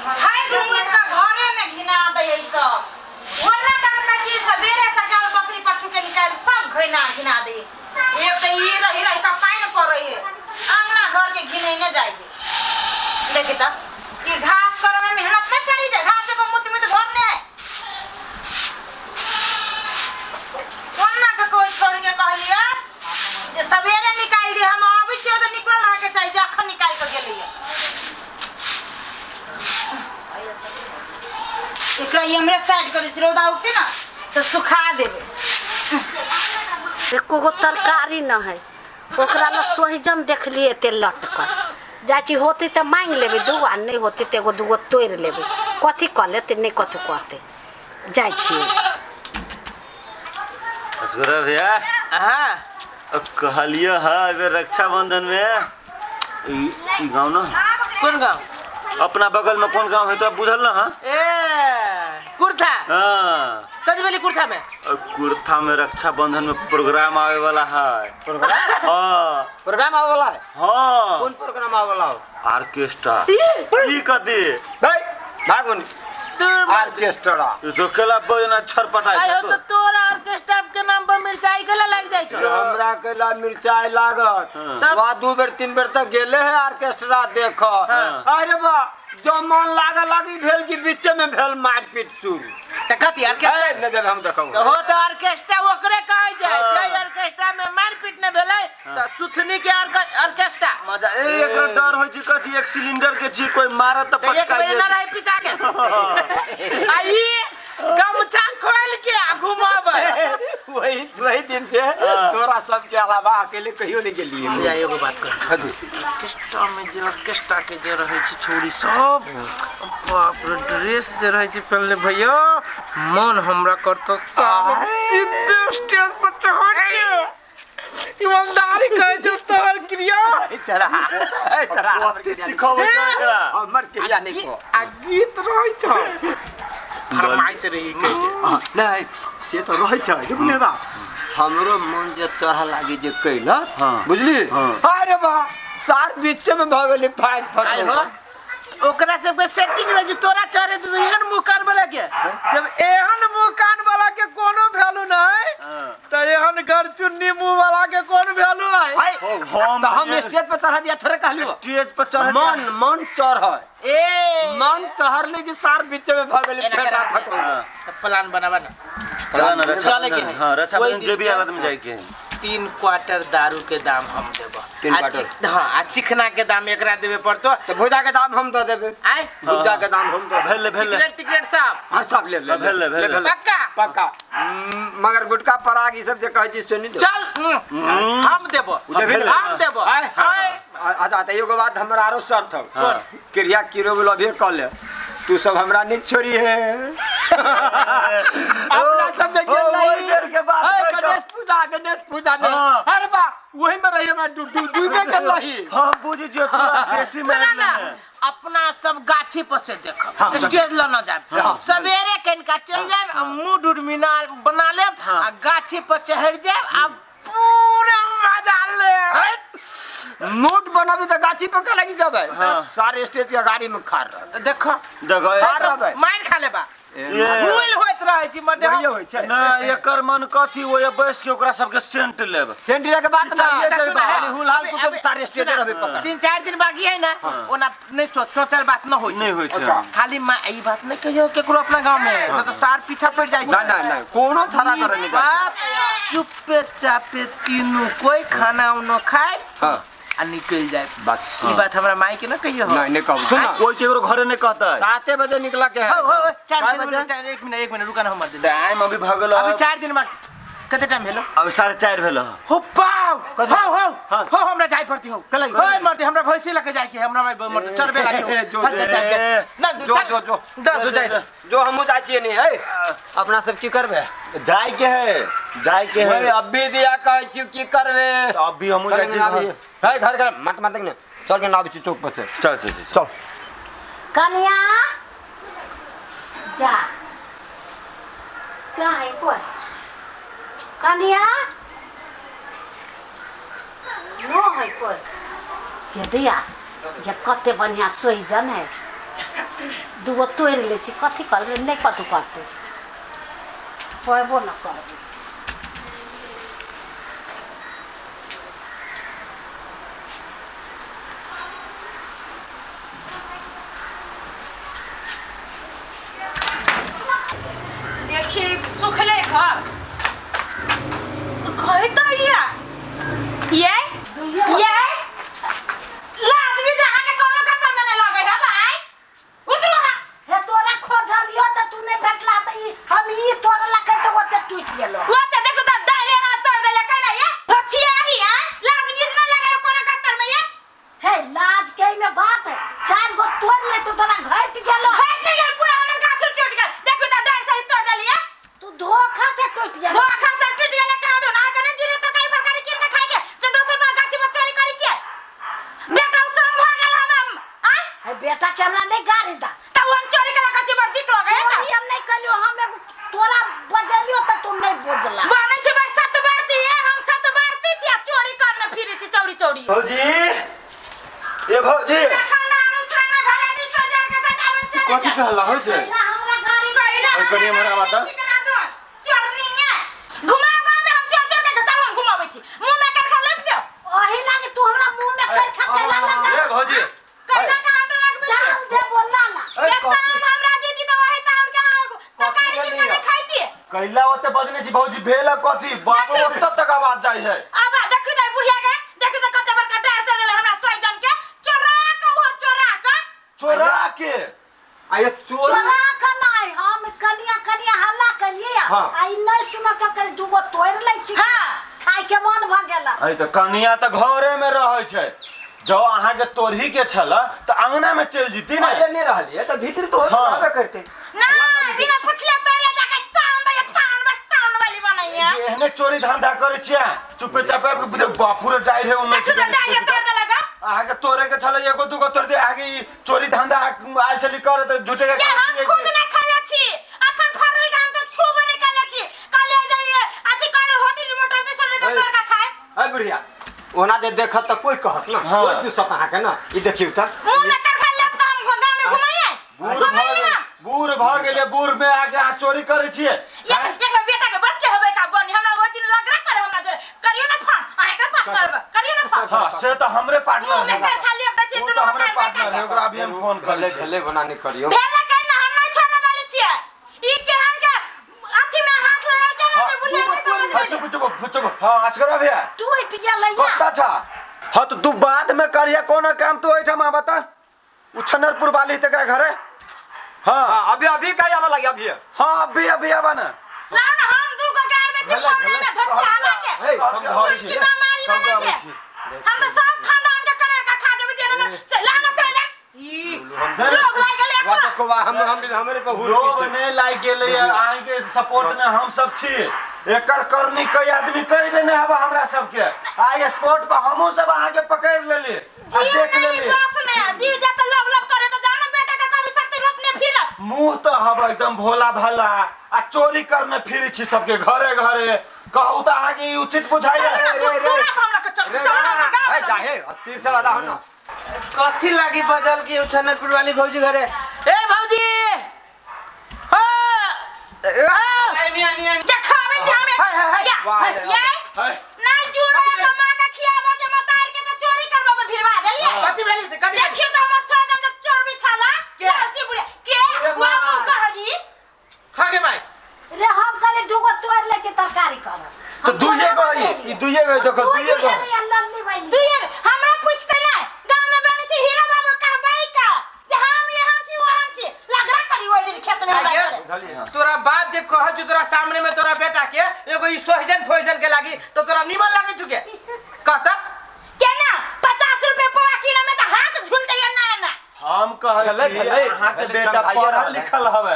हाय घूमत का घरे में घिना दे तो वरना का कची सवेरे सकाल बकरी पठू के निकाल सब घिना दे एक तो ये रही का पानी पड़ रही है आंगना घर के घिने न जाएगी देखी तो कि घास करे में मेहनत नहीं करी दे घास पे मुत में तो भरने है वरना का कोई छोड़ के कह लिया जे सवेरे निकाल दे हम अभी से तो निकल रहा के चाहिए अखन निकाल के गेली है एकरा हमरे साइड कर दिस रौदा उठे ना तो सुखा देबे एको गो तरकारी न है ओकरा में सोहिजन देख लिए ते लटकल जाची होती तो मांग लेबे दू आ नहीं होती तो एगो दूगो तोड़ लेबे कथी कह लेते नहीं कथू कहते जाय छिए असगरा भैया हां कहलियो है अबे रक्षाबंधन में ई गांव ना कौन गांव अपना बगल में कौन गांव है तो बुझल ना हां ए कुर्था हां कदी बेली कुर्था में रक्षाबंधन में प्रोग्राम आवे वाला है प्रोग्राम हां प्रोग्राम आवे वाला है हां कौन प्रोग्राम आवे वाला हो ऑर्केस्ट्रा ई कदी भाई भागुन ऑर्केस्ट्रा तो केला बजना छरपटाई आयो तो तोरा ऑर्केस्ट्रा के नाम पर मिर्चाई केला लग जाय छ हमरा केला मिर्चाई लागत वा दू बेर तीन बेर तक गेले है ऑर्केस्ट्रा देख अरे बा जो मन लागा लागी भेल की बीच में भेल मारपीट शुरू त कथि ऑर्केस्ट्रा न जब हम देखौ तो हो तो ऑर्केस्ट्रा ओकरे कहै जाय जय ऑर्केस्ट्रा में मारपीट न भेलै त सुथनी के ऑर्केस्ट्रा मजा एकरा डर होय छी कथि एक सिलेंडर के छी कोई मारत त एक पटका बेर न रही पिता के आई गमछा खोल के घुमावे वही दिन से तोरा सब के अलावा अकेले कहियो नहीं गेली या एगो बात कर ऑर्केस्ट्रा में जे ऑर्केस्ट्रा के जे रहै छी छोरी सब बाप रे ड्रेस जे रहै छी पहले भैया मन हमरा करतो सब सीधे स्टेज पर चढ़ के ईमानदारी कहे जो तोहर क्रिया चरा सिखावे एकरा हमर क्रिया नहीं को आ गीत रहै छ फरमाइश रही कहे नहीं से तो रहै छ बुझले बा हमरो मन जे चढ़ा लागी जे कैला बुझली अरे बा सार बीच में भगली फाइट फट ओकरा सबके सेटिंग रह जो तोरा चढ़े तो एहन मुंह कान वाला के जब एहन मुंह कान वाला के कोनो वैल्यू नहीं तो एहन घर चुन्नी मुंह वाला के कोन वैल्यू है हम स्टेज पर चढ़ा दिया थोड़े कहलियो स्टेज पर चढ़ मन चढ़ है ए मन चढ़ले की सार बीच में भगली फटा फट प्लान बनावा ना चले के हां रक्षाबंधन जे भी हालत में जाए के 3 क्वार्टर दारू के दाम हम देबो 3 क्वार्टर हां आ चिकना के दाम एकरा देबे पड़तो तो भुजा के दाम हम तो देबे आय भुजा के दाम हम तो भेले टिकट सब हां सब ले भेले पक्का पक्का मगर गुटका पराग ई सब जे कहै छी सुनी चल हम देबो हम देबो अच्छा त एगो बात हमरा आरो शर्त है क्रिया किरो बोल अभी क ले तू सब हमरा नहीं छोड़ी है अपना सब देख ले के बाद गणेश पूजा में अरे बा वही में रही मैं डूबे कर रही हां बुझी जो तोरा बेसी में अपना सब गाछी पर से देखब स्टेज ला ना जाब सवेरे कनका चल जाब मुंह डुरमिना बना लेब आ गाछी पर चढ़ जाब आ पूरा मजा ले नोट बनाबी त गाछी पे लगी जाबे सारे स्टेज के गाड़ी में खार देखो मार खा लेबा भूल होत रहे छी मटे होय छै ना एकर मन कथी ओए बैस के ओकरा सब के सेंट लेब सेंट ले के बात ना हुल हाल तू तो सारे स्टेज रहबे पक्का 3-4 दिन बाकी है ना ओना नहीं सोचल बात न होय नहीं होय छै खाली मैं ई बात नहीं कहियो केकरो अपना गांव में न तो सार पीछा पड़ जाय छै ना कोनो छाड़ा करे नहीं बात चुपे चापे तीनों कोई खाना उनो खाए हां आ निकल जाए बस ई बात हमरा माई के न कहियो नहीं कहू सुन कोई केकरो घरे नहीं कहता है 7 बजे निकला के है हो 4 मिनट 1 मिनट रुका ना हमर दे टाइम अभी भागल अभी 4 दिन बाद कते टाइम भेलो अब 4:30 भेलो हो पाव हो हमरा जाय पड़ती हो ओए मरते हमरा भैंसी लेके जाय के हमरा मरते चरबे लागे जो हम जाय छिए नहीं है अपना सब की करबे जाय के है अभी दिया कहै छी की करबे तो अभी हम जाय छी है घर के मत ने चल के नाबी चौक पर से चल कन्या जा का है कोई कन्या नो है कोई ये दिया ये कते बढ़िया सोई जन है दूगो तोड़ ले छी कथी कर नहीं कथू करते पढ़बो न करबो देखी सुखले घर घर तो ये लाज भी जहाँ के कोनो कतर में नहीं लगे है भाई उतरो हे तोरा खोजलियो त तू नहीं भेटला त ई हम ई तोरा ला कह तो ओते टूट गेलो वो तो देखो तो डायरे हाथ तोड़ देले कहला ये भछिया ही है लाज भी ना लगे कोनो कतर में ये हे लाज के में बात है 4 गो तोड़ ले तो तोरा घट गेलो हट गया पूरा हमर गाछ टूट गया देखो तो डायर से तोड़ देलिए तू धोखा से टूट गेलो धोखा से टूट गेले कह दो ना कने जुरे तो कई प्रकार के किन खाए के जो दोसर बार गाछी में चोरी करी छे बेटा उसरम भ गेल हम आय हे बेटा के हमरा नहीं गाड़ी दा त वो चोरी के गाछी पर दिख लगे चोरी हम नहीं कलियो हम एगो तोरा बजलियो त तू नहीं बोझला बाने छे बस सब बारती है हम सब बारती छी चोरी करने फिरे छी चोरी चोरी भौजी ए भौजी खानदान संगे भले दी सजन के सटावे से कथी कहला हो छै हमरा गाड़ी पहिला ओइ कनिया हमरा बात चोरनी है घुमावा में हम चोर चोर के तब हम घुमावे छी मुंह में कर खा लेब दो ओही लागे तू हमरा मुंह में कर खा केला लगा ए भौजी कहला कहां तो लगबे जान दे बोलला ला ये तान हमरा दीदी तो वही तान के तरकारी के कने खाइती कैला ओते बजने छी भौजी भेला कथी बाबू ओते तक आवाज जाय है अब देखु दे बुढ़िया के देखु दे कते बड़का डार दे देले हमरा सजन के चोरा के आये चोर चोरा का नहीं हम कनिया हल्ला करिए हाँ। आई नहीं सुना के कर दूगो तोड़ ले छी हां खाए के मन भ गेला अइ त कनिया त घरे में रहै छै जो अहाँ के तोरही के छल त अंगना में चल जीती ना आये नहीं रहलिए तो भीतर तो हाँ। रहबे करते ना बिना पूछले तोरे जाके तान वाली बनाइए एहने चोरी धंधा करे छियै चुपे चापे बापूरे डायर है उनमें देखु दे डायर तोड़ दे लगा आगे तोरे के छल एगो दूगो तोड़ दे आगे ई चोरी धंधा आइ चली करे त झूठे के के हम खुद नहीं खाले छी अखन फरल हम तो छुबो नहीं खाले छी काले जाइए अथी कर होती मोटर दे सरे दे तोड़ का खाए अय बुढ़िया ओना जे देखत त कोई कहत ना हाँ। कोई दूसरा कहा के ना ई देखियो त मुंह में कर खा लेब त हम गांव में घुमाइए बूढ़ भ गेले बूढ़ में आगे आ चोरी करे छियै ये एक बेटा के बच्चे होबे का बनी हमरा ओइ दिन लगरा करे हमरा जोरे करियो ना फोन आए का पार्टनर करियो ना फोन हां से त हमरे पार्टनर मुंह में कर खा लेब त वो तो हमरे पार्टनर है ओकरा अभी हम फोन कर ले भले बना नहीं करियो भेला करना हम नहीं छोड़ने वाली छियै ई केहन के अथी में हाथ लगा के ना तो बुढ़िया नहीं समझ में चुप चुप हां आजकरा भैया टूट गेलै कत्ता था हां तो तू बाद में करिया कोना काम तू ओइठमा बता उछनरपुर वाली तकरा घरे हां अभी का आवा लगे अभी हां अभी आवा ना लाओ ना हम दू को गाड़ दे छी फोन में धोती हवा के ए हम घर छी की बीमारी बना के हम तो सब खानदान के कलर का खा देबे जे से लाना से जा ई रोग लाग गेले वा देखो हम हमरे पे हुर लोग ने लाग गेले आइ के सपोर्ट में हम सब छी एकर करनी कई आदमी कह देने हवा हमरा सब के आई स्पॉट पर हमहु सब आगे के पकड़ लेली आ देख लेली बस में जीव जा तो लब लब करे तो जानो बेटा के कभी शक्ति रोकने फिरत मुंह तो हवा एकदम भोला भला आ चोरी करने फिरी छी सबके घरे घरे कहू त आगे उचित बुझाइए हमरा के चल ए जाहे अस्थिर से लगा हो ना कथी लागी बजल की उछनरपुर वाली भौजी घरे ए भौजी आनी देखावे जे हमें ये नहीं जुड़ा कमा के खियाबो जे मतार के तो चोरी करबो फिरवा देलिए कथी भेली से कथी देखियो त हमर सजन जे चोर भी छला के? जी बुढ़िया के वो कहरी हां के भाई रे हम कले दूगो तोड़ ले छी तरकारी कर तो दुइये गो ई दुइये गो देखो दुइये गो लल्ली भाई तू ये हमरा पूछते ना गांव में बने छी हीरा बाबू कहबै का जे हम यहां छी वहां छी लगरा करी ओइ दिन खेत में आगे तोरा बात जे कह जो तोरा सामने में तोरा बेटा के एगो ई सोहजन फोहजन के लागी तो तोरा निमन लागे छुके कहता केना 50 रुपए पवा किलो में तो हाथ झुल दैया ना ना हम कहै गलत छी है, अहाँ के गलत बेटा समझाइए पढ़ल रहल है। लिखल हवे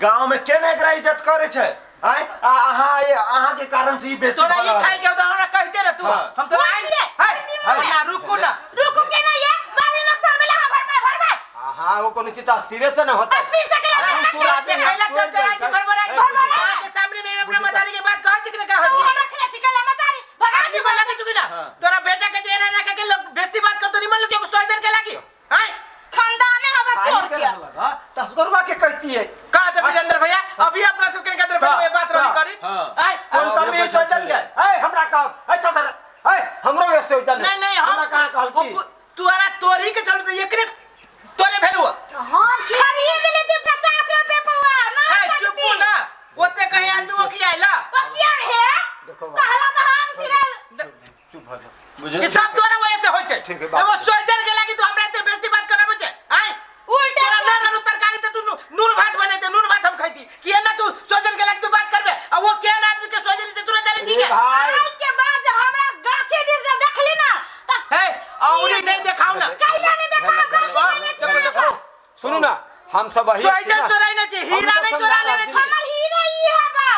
गांव में केने एकरा इज्जत करे छै आय अहाँ के कारण से ई बेइज्जती तोरा ये भऽ खाई के हमरा कहते रे तू हाँ। हम तोरा बोल दे, ना रुको ना रुको के ना ये बाली नुकसान मिला भर हां वो कोनो चिता अस्थिर से ना होता अस्थिर से के अरे तू राजे पहला चल चल आई भर के सामने में अपने मतारी के बात कह चिकन का तू हो रखले चिकला मतारी भगा आदमी बोला के चुकी ना तोरा बेटा के जेना ना के लोग बेइज्जती बात कर तो निमन लोग के सोहजन के लागी हां खानदान है हवा चोर के लगा तस्करवा के कहती है का तो वीरेंद्र भैया अभी अपना सब के अंदर ये बात रही करी आई कौन कमी सोचल गए ए हमरा कह ए चल ए हमरो ये सोचल नहीं हमरा कहां कहल की तुअरा तोरी के चलते एकरे तोरे भेलु हम खरीद लेते 50 रुपए पवा ना है चुप ना ओते कहे आदमी वो की आइला वो क्या है कहला तो हम सिरे चुप हो जा बुझे ये सब तोरा वजह से होय छै ठीक है, बात एगो सोजन के लागी तू हमरा एते बेइज्जती बात कराबे छै आई उल्टा तोरा ना तरकारी ते तू नून भात बनेते नून भात हम खाइती कि एना तू सोजन के लागी तू बात करबे आ वो केन आदमी के सोजन से तुरंत जाने जी के भाई आज के बाद हमरा गाछे दिस से देखली ना त है औरी नहीं देखाओ ना कैला नहीं देखा देखो सुनो ना हम सब वही सोजन चोराई ना छै हीरा नहीं चोरा लेने छै हमर हीरा ई हबा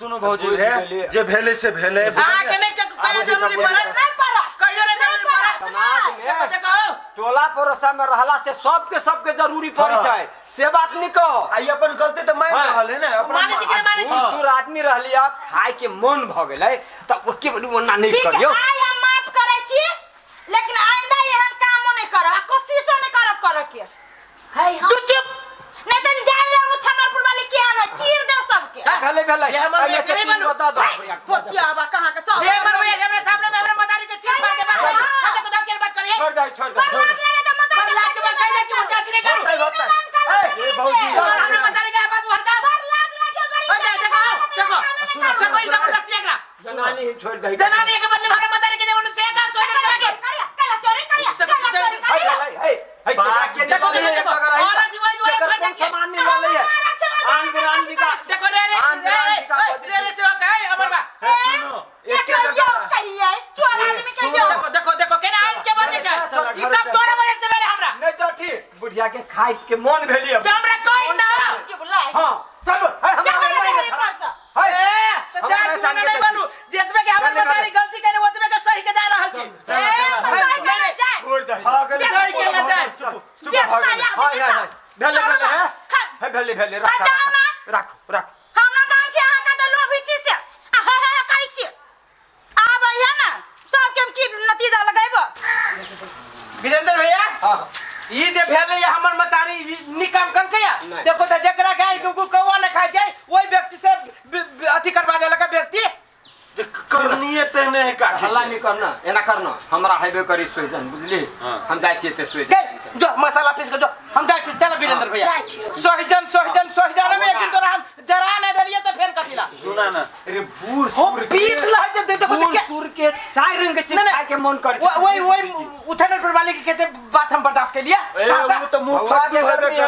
सुनो भौजी है जे भेले से भेले आके नहीं कहियो जरूरी पड़त नहीं पड़ा कहियो नहीं जरूरी पड़त समाज में देखो टोला पड़ोसा में रहला से सबके जरूरी पड़ हाँ। जाए से बात नहीं कहो आई अपन गलती तो मान हाँ। रहल है ना अपना माने छी कि नहीं माने छी? हाँ। दूर आदमी रहली अब खाए के मन भ गेलै त ओके बोलू ओना नहीं ठीक है करियो आई हम माफ करे छी लेकिन आइंदा एहन काम नहीं करब आ कोशिशो नहीं करब करे के है हम तू चुप नहीं तो जान ले वो छनरपुर वाली के आना चीर दे सबके भेले ये हमर पहले से बेसरी तीन बनू। बता दो पोछिया बा कहां के सब ये मरवे हमरे सामने में हमरे मदारी के चीर फाड़ के बात है तो क्या बात करिए छोड़ दे बर्बाद लगे तो मत पर लाज के बात कह दे छी मुझे नहीं कर ए भौजी हमरे मदारी के बात हरका बर्बाद लगे बड़ी देखो से कोई जबरदस्ती एकरा जनानी ही छोड़ दे जनानी के बदले हमरे मदारी के जवन से का सोच के कला चोरी करिया कला चोरी करिया के देखो, देखो, और जीवा जीवा छोड़ दे छी। सामान नहीं वाले है आन जी का देखो रे रे से कहे हमर बा सुनो एक कहिए चोर आदमी कहियो देखो केना आइट के बजे छै ई सब तोरे वजह से मेरे हमरा नहीं तो ठीक बुढ़िया के खाए के मन भेली अब तो हमरा कोई ना चिबला हां चलो नहीं परसा ए तो जा सुन नहीं बनू जेतबे के हमर मदारी गलती करे ओतबे के सही के जा रहल छी छोड़ दे भागल सही के ना जाए चुप भाग भेले रख हमरा गांव छै अहाँ का तो लोभी छी से करै छी आब है ना सब के की नतीजा लगाइबो वीरेंद्र भैया हां ई जे भेले हमर मतारी निकम कल के नहीं। देखो त जकरा खाए के कौवा न खाइ छै ओई व्यक्ति से अथी करवा देलक बेइज्जती करनिए ते नहीं काठी हल्ला नहीं करना एना करना हमरा हेबे करी सोजन बुझली हाँ। हम जाय छी ते सोजन गए जो मसाला पीस के जो हम जाय छी चल वीरेंद्र भैया जाय छी। सोहिजन में एक दिन तोरा हम जरा न देलिए तो फेर कथिला सुना ना अरे बूढ़ हो पीत लह जे देखो बूढ़ के सुर के सारे रंग के चीज नहीं, खाए के मन कर वही उठने पर वाले की कहते बात हम बर्दाश्त कर लिया ए वो तो मुंह भौवा के फटू घर हेबे में करे है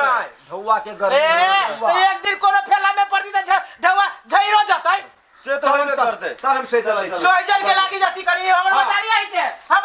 भौवा के घर ए में तो एक दिन कोनो फेला में पड़ती त ढवा झइरो जतै से तो हेबे करते हम सोचल सोहिजन के लागी जाती करी हमर हाँ। मतारी आई से हम